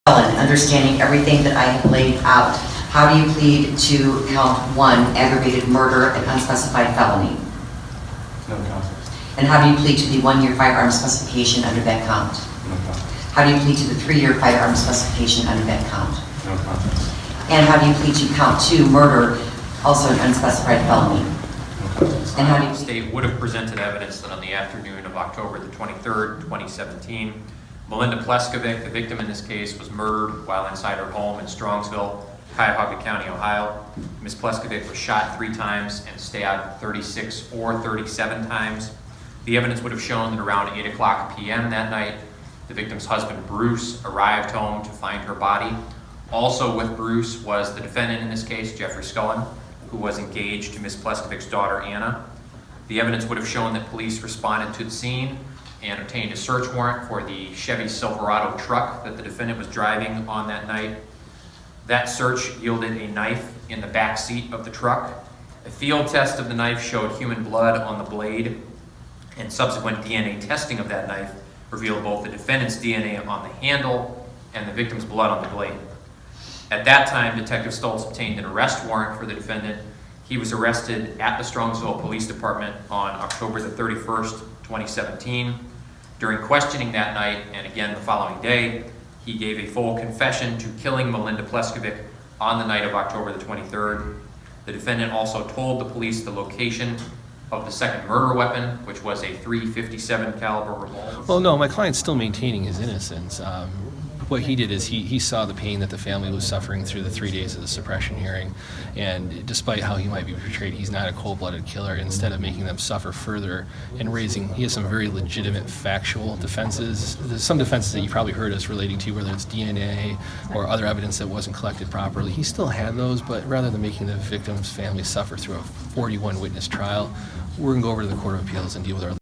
Understanding everything that I have laid out, how do you plead to count 1, aggravated murder and unspecified felony? No contest. And how do you plead to the 1-year firearm specification under that count? No contest. How do you plead to the 3-year firearm specification under that count? No contest. And how do you plead to count 2, murder, also an unspecified felony? No contest. And how do you The state would have presented evidence that on the afternoon of October the 23rd, 2017, Melinda Pleskovic, the victim in this case, was murdered while inside her home in Strongsville, Cuyahoga County, Ohio. Ms. Pleskovic was shot 3 times and stabbed 36 or 37 times. The evidence would have shown that around 8 o'clock p.m. that night, the victim's husband, Bruce, arrived home to find her body. Also with Bruce was the defendant in this case, Jeffrey Scullen, who was engaged to Ms. Pleskovic's daughter, Anna. The evidence would have shown that police responded to the scene and obtained a search warrant for the Chevy Silverado truck that the defendant was driving on that night. That search yielded a knife in the back seat of the truck. A field test of the knife showed human blood on the blade, and subsequent DNA testing of that knife revealed both the defendant's DNA on the handle and the victim's blood on the blade. At that time, Detective Stoltz obtained an arrest warrant for the defendant. He was arrested at the Strongsville Police Department on October the 31st, 2017. During questioning that night, and again the following day, he gave a full confession to killing Melinda Pleskovic on the night of October the 23rd. The defendant also told the police the location of the second murder weapon, which was a .357 caliber revolver. Well, no, my client's still maintaining his innocence. What he did is he saw the pain that the family was suffering through the 3 days of the suppression hearing, and despite how he might be portrayed, he's not a cold-blooded killer. Instead of making them suffer further and he has some very legitimate factual defenses. There's some defenses that you probably heard us relating to, whether it's DNA or other evidence that wasn't collected properly. He still had those, but rather than making the victim's family suffer through a 41-witness trial, we're going to go over to the Court of Appeals and deal with our